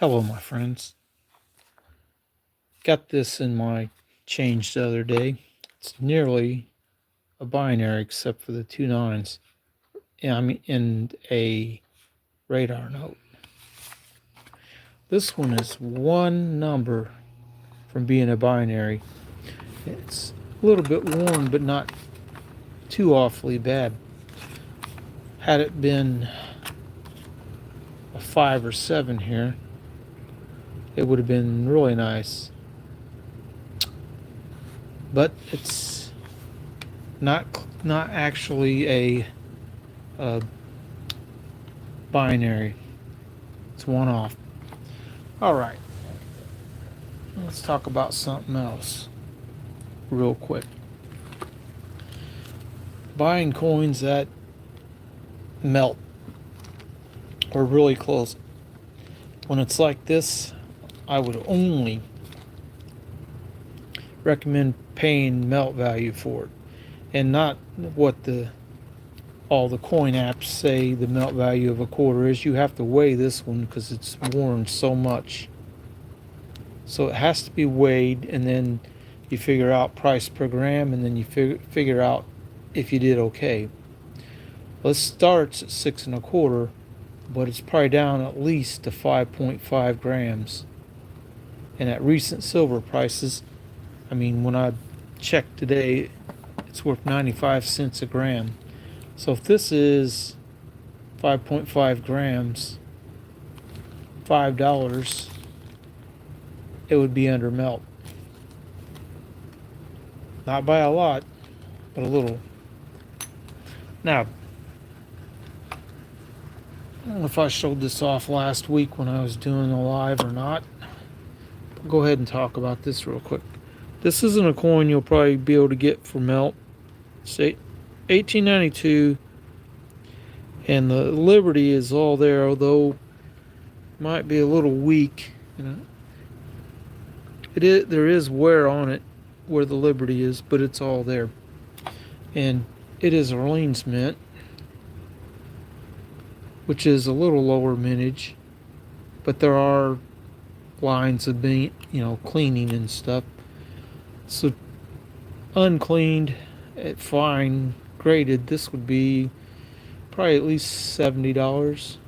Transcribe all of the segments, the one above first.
Hello, my friends. Got this in my change the other day. It's nearly a binary except for the two nines. Yeah, I mean, and a radar note. This one is one number from being a binary. It's a little bit worn, but not too awfully bad. Had it been a 5 or 7 here, it would have been really nice. But it's not actually a binary. It's one off. All right. Let's talk about something else real quick. Buying coins that melt or really close. When it's like this, I would only recommend paying melt value for it and not what all the coin apps say the melt value of a quarter is. You have to weigh this one because it's worn so much. So it has to be weighed, and then you figure out price per gram, and then you figure out if you did okay. Well, it starts at 6 1/4, but it's probably down at least to 5.5 grams. And at recent silver prices, I mean, when I checked today, it's worth 95 cents a gram. So if this is 5.5 grams, $5, it would be under melt. Not by a lot, but a little. Now, I don't know if I showed this off last week when I was doing a live or not. But go ahead and talk about this real quick. This isn't a coin you'll probably be able to get for melt. It's 1892, and the Liberty is all there, although it might be a little weak. There is wear on it where the Liberty is, but it's all there. And it is Orleans mint, which is a little lower mintage, but there are lines of being, cleaning and stuff. So uncleaned, at fine graded, this would be probably at least $70.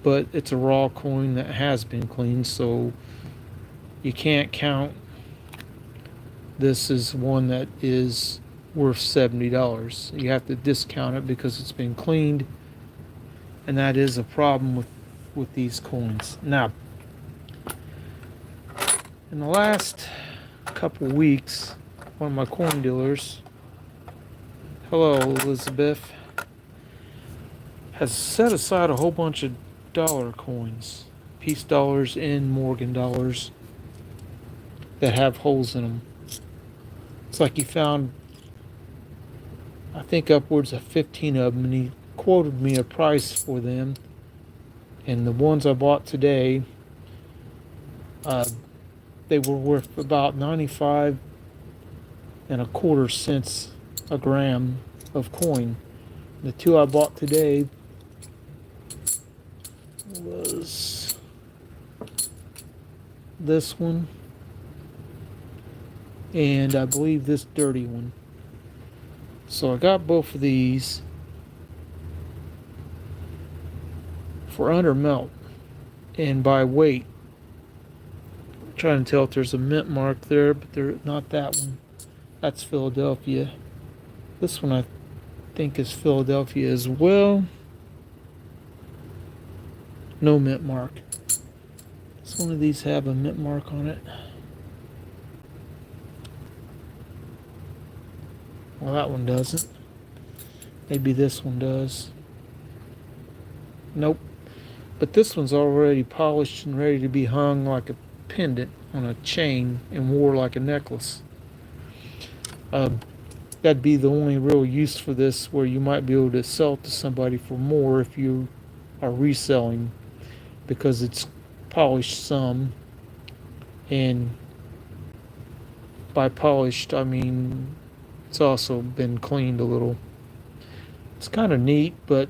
But it's a raw coin that has been cleaned, so you can't count this as one that is worth $70. You have to discount it because it's been cleaned, and that is a problem with these coins. Now, in the last couple weeks, one of my coin dealers, hello Elizabeth, has set aside a whole bunch of dollar coins, piece dollars and Morgan dollars, that have holes in them. It's like he found, I think, upwards of 15 of them, and he quoted me a price for them. And the ones I bought today, they were worth about 95 1/4 cents a gram of coin. The two I bought today was this one, and I believe this dirty one. So I got both of these for under melt and by weight. I'm trying to tell if there's a mint mark there, but they're not that one. That's Philadelphia. This one I think is Philadelphia as well. No mint mark. Does one of these have a mint mark on it? Well, that one doesn't. Maybe this one does. Nope. But this one's already polished and ready to be hung like a pendant on a chain and wore like a necklace. That'd be the only real use for this, where you might be able to sell it to somebody for more if you are reselling, because it's polished some, and by polished I mean it's also been cleaned a little. It's kind of neat, but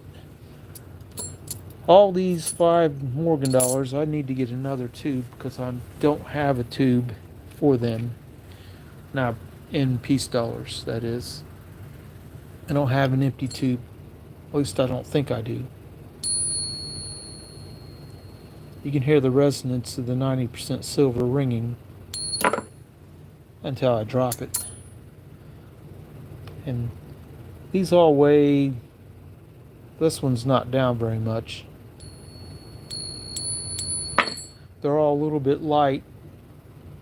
All these 5 Morgan dollars, I need to get another tube because I don't have a tube for them. Now, in peace dollars, that is. I don't have an empty tube. At least I don't think I do. You can hear the resonance of the 90% silver ringing until I drop it. And these all weigh, this one's not down very much. They're all a little bit light,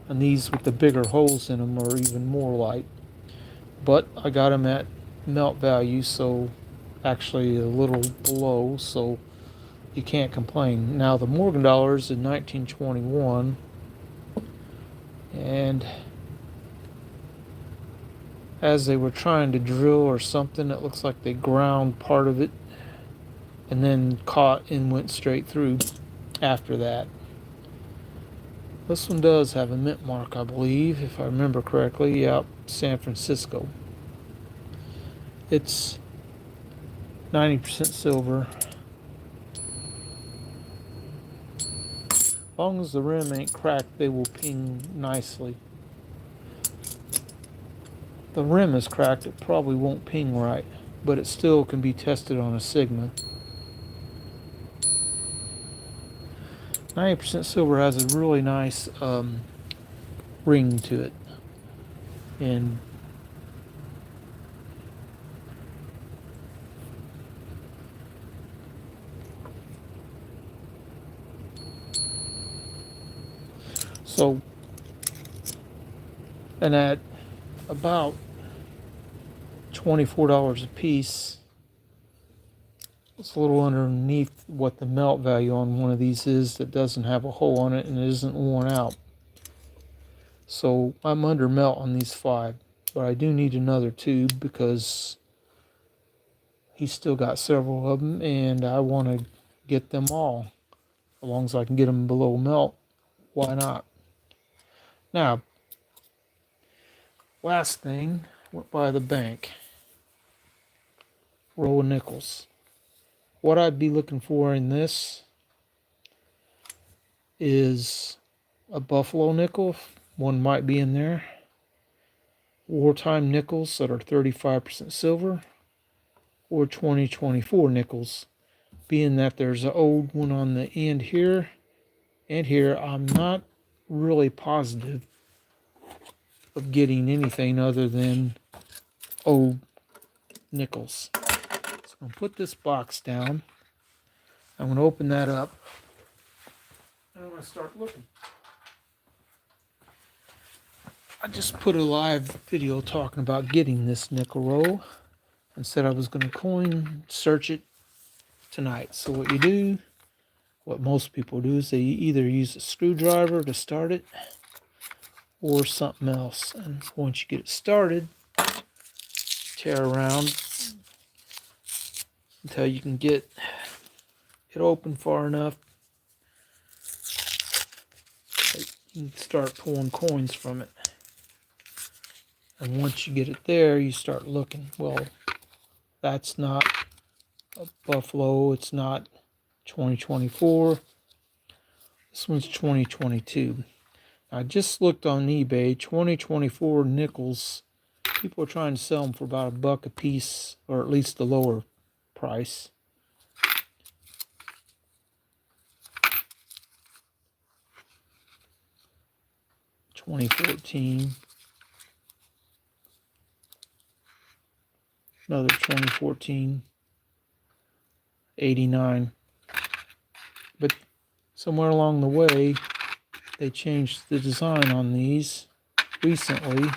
and these with the bigger holes in them are even more light. But I got them at melt value, so actually a little below, so you can't complain. Now the Morgan dollars in 1921, and as they were trying to drill or something, it looks like they ground part of it and then caught and went straight through after that. This one does have a mint mark, I believe, if I remember correctly. Yep, San Francisco. It's 90% silver. As long as the rim ain't cracked, they will ping nicely. The rim is cracked, it probably won't ping right, but it still can be tested on a Sigma. 90% silver has a really nice ring to it. And so, and at about $24 a piece, it's a little underneath what the melt value on one of these is that doesn't have a hole on it and it isn't worn out. So I'm under melt on these 5, but I do need another tube because he's still got several of them and I want to get them all. As long as I can get them below melt, why not? Now, last thing, went by the bank. Roll of nickels. What I'd be looking for in this is a buffalo nickel. One might be in there. Wartime nickels that are 35% silver, or 2024 nickels. Being that there's an old one on the end here and here, I'm not really positive of getting anything other than old nickels. So I'm going to put this box down. I'm going to open that up. I'm going to start looking. I just put a live video talking about getting this nickel roll and said I was going to coin search it tonight. So what you do, what most people do, is they either use a screwdriver to start it or something else. And once you get it started, tear around until you can get it open far enough that you can start pulling coins from it. And once you get it there, you start looking. Well, that's not a buffalo. It's not 2024. This one's 2022. I just looked on eBay. 2024 nickels. People are trying to sell them for about $1 a piece, or at least the lower price. $2014. Another 2014. $89. But somewhere along the way, they changed the design on these recently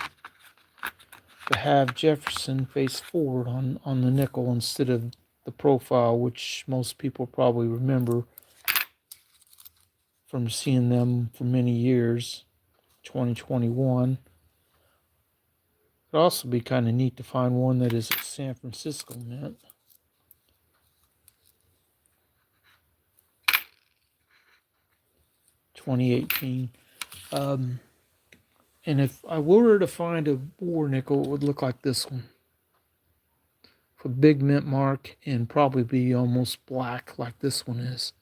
to have Jefferson face forward on the nickel instead of the profile, which most people probably remember from seeing them for many years. 2021. It'd also be kind of neat to find one that is a San Francisco mint. $2018. And if I were to find a war nickel, it would look like this one. a big mint mark and probably be almost black like this one is.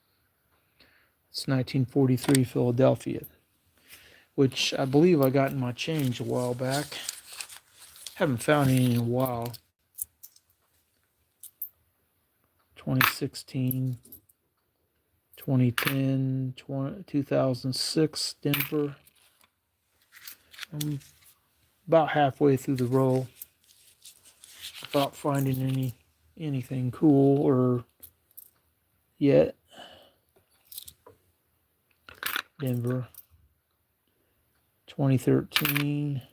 It's 1943 Philadelphia, which I believe I got in my change a while back. Haven't found any in a while. 2016, 2010, 2006 Denver. I'm about halfway through the roll without finding anything cool or yet. Denver, 2013.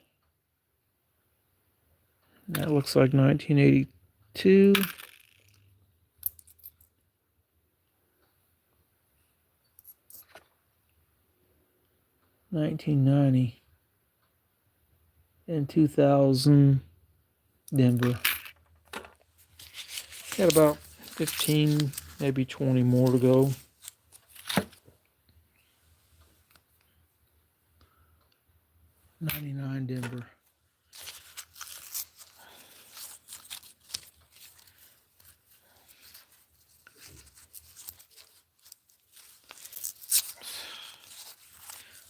That looks like 1982. 1990 and 2000 Denver. Got about 15, maybe 20 more to go. '99 Denver.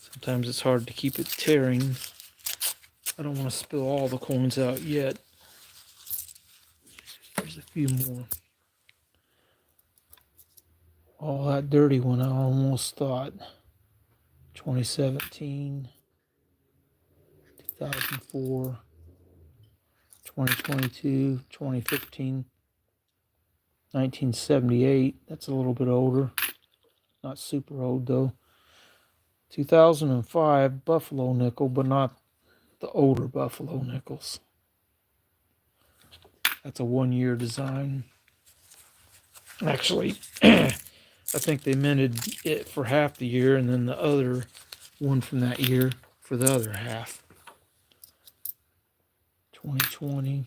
Sometimes it's hard to keep it tearing. I don't want to spill all the coins out yet. There's a few more. Oh, that dirty one, I almost thought. 2017, 2004, 2022, 2015, 1978. That's a little bit older. Not super old though. 2005 Buffalo nickel, but not the older Buffalo nickels. That's a 1-year design. Actually, I think they minted it for half the year and then the other one from that year for the other half. 2020,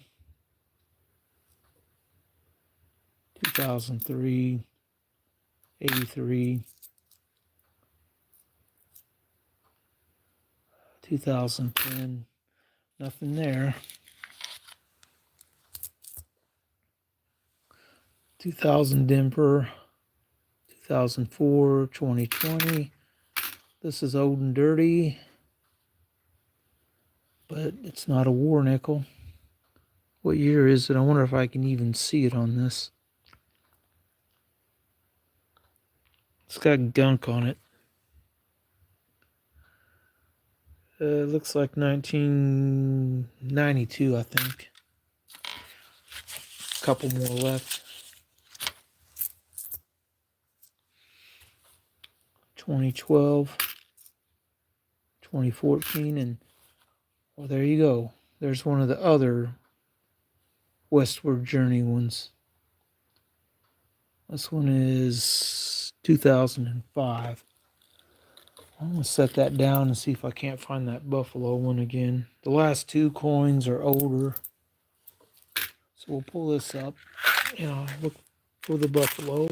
2003, 83, 2010, nothing there. 2000 Denver, 2004, 2020. This is old and dirty, but it's not a war nickel. What year is it? I wonder if I can even see it on this. It's got gunk on it. It looks like 1992, I think. A couple more left. 2012, 2014, and well, there you go. There's one of the other Westward Journey ones. This one is 2005. I'm going to set that down and see if I can't find that Buffalo one again. The last two coins are older. So we'll pull this up and I'll look for the Buffalo.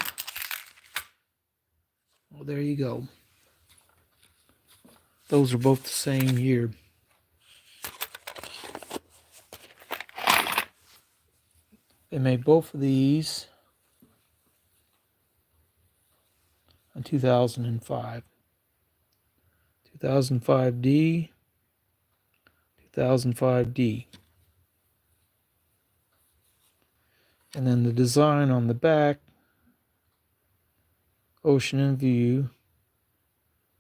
Well, there you go. Those are both the same year. They made both of these in 2005. 2005D, 2005D. And then the design on the back, Ocean in View,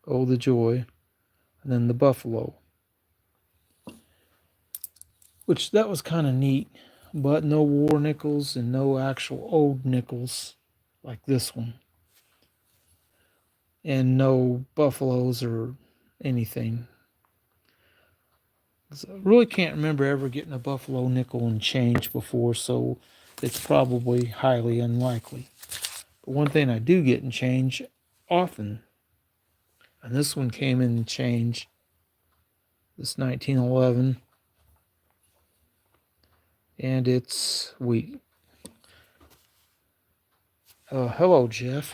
Oh the Joy, and then the Buffalo. Which that was kind of neat, but no war nickels and no actual old nickels like this one. And no Buffaloes or anything. I really can't remember ever getting a Buffalo nickel and change before, so it's probably highly unlikely. But one thing I do get in change often, and this one came in change, this 1911, and it's wheat. Hello, Jeff.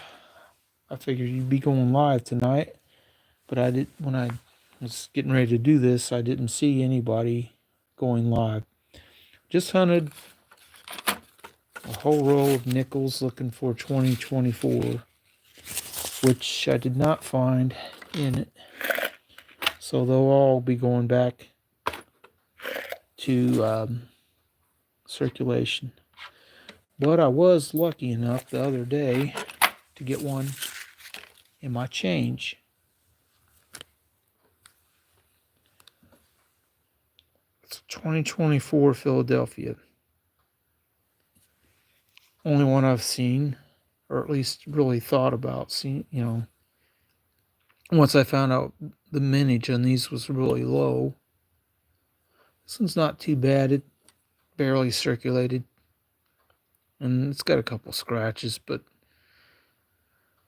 I figured you'd be going live tonight, but when I was getting ready to do this, I didn't see anybody going live. Just hunted a whole row of nickels looking for 2024, which I did not find in it. So they'll all be going back to circulation. But I was lucky enough the other day to get one in my change. It's 2024 Philadelphia. Only one I've seen, or at least really thought about seeing, once I found out the minage on these was really low. This one's not too bad. It barely circulated. And it's got a couple scratches, but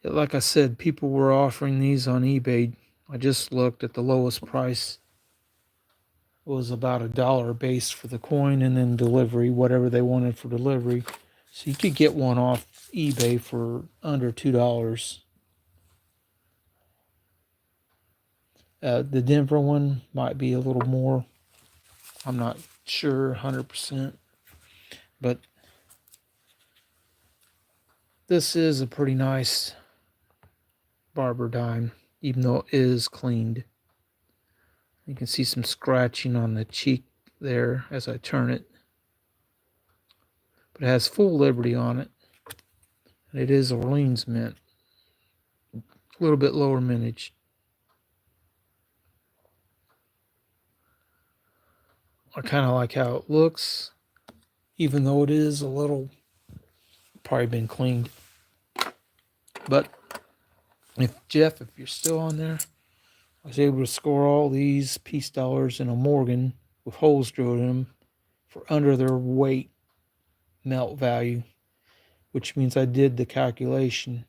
like I said, people were offering these on eBay. I just looked at the lowest price. It was about $1 base for the coin and then delivery, whatever they wanted for delivery. So you could get one off eBay for under $2. The Denver one might be a little more. I'm not sure 100%. But this is a pretty nice Barber dime, even though it is cleaned. You can see some scratching on the cheek there as I turn it. But it has full Liberty on it. And it is Orleans mint. A little bit lower mintage. I kind of like how it looks, even though it is a little probably been cleaned. But if you're still on there, I was able to score all these peace dollars in a Morgan with holes drilled in them for under their weight melt value, which means I did the calculation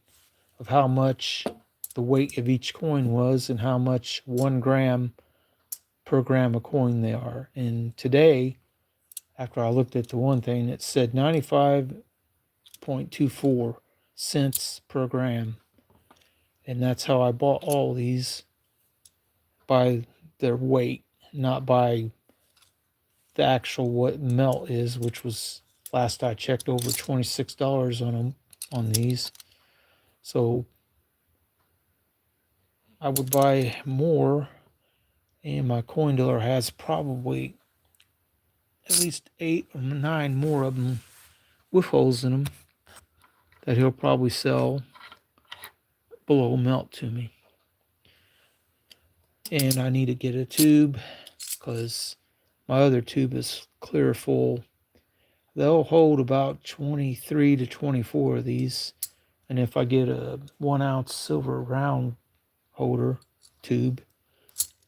of how much the weight of each coin was and how much 1 gram per gram of coin they are. And today, after I looked at the one thing, it said 95.24 cents per gram. And that's how I bought all these, by their weight, not by the actual what melt is, which was, last I checked, over $26 on them, on these. So I would buy more, and my coin dealer has probably at least 8 or 9 more of them with holes in them that he'll probably sell below melt to me. And I need to get a tube because my other tube is clear full. They'll hold about 23 to 24 of these. And if I get a 1 ounce silver round holder tube,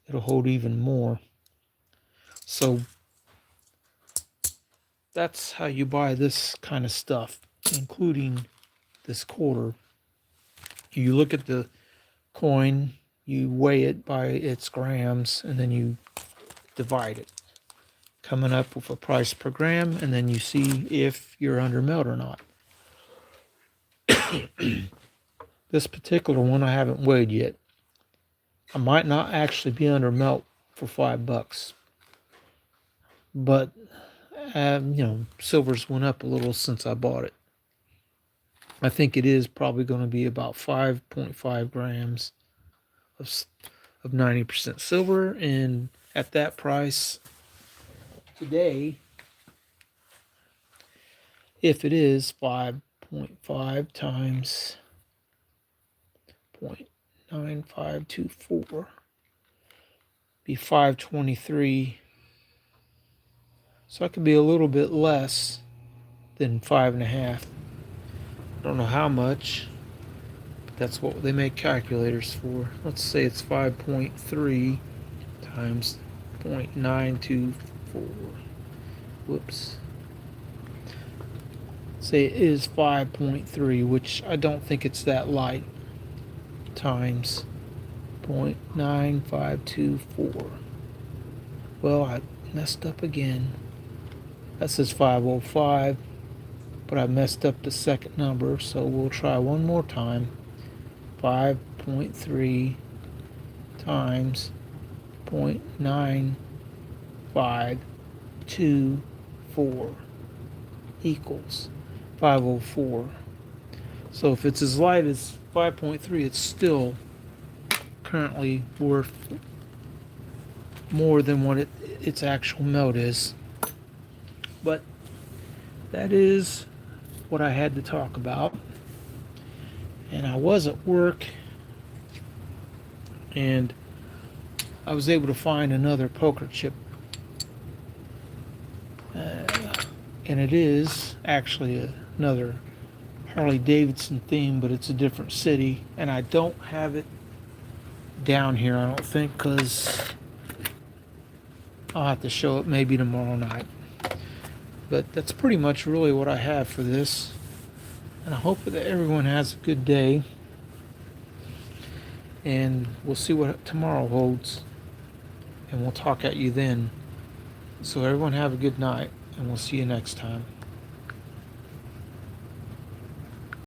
it'll hold even more. So that's how you buy this kind of stuff, including this quarter. You look at the coin, you weigh it by its grams, and then you divide it, coming up with a price per gram, and then you see if you're under melt or not. This particular one I haven't weighed yet. I might not actually be under melt for $5, but silver's went up a little since I bought it. I think it is probably going to be about 5.5 grams of 90% silver, and at that price today, if it is 5.5 times 0.9524, be 523. So I could be a little bit less than 5.5. I don't know how much, but that's what they make calculators for. Let's say it's 5.3 times 0.924. Whoops. Say it is 5.3, which I don't think it's that light, times 0.9524. Well, I messed up again. That says 505, but I messed up the second number, so we'll try one more time. 5.3 times 0.9524 equals 504. So if it's as light as 5.3, it's still currently worth more than what its actual melt is. But that is what I had to talk about. And I was at work, and I was able to find another poker chip. And it is actually another Harley Davidson theme, but it's a different city. And I don't have it down here, I don't think, because I'll have to show it maybe tomorrow night. But that's pretty much really what I have for this. And I hope that everyone has a good day. And we'll see what tomorrow holds. And we'll talk at you then. So everyone have a good night, and we'll see you next time.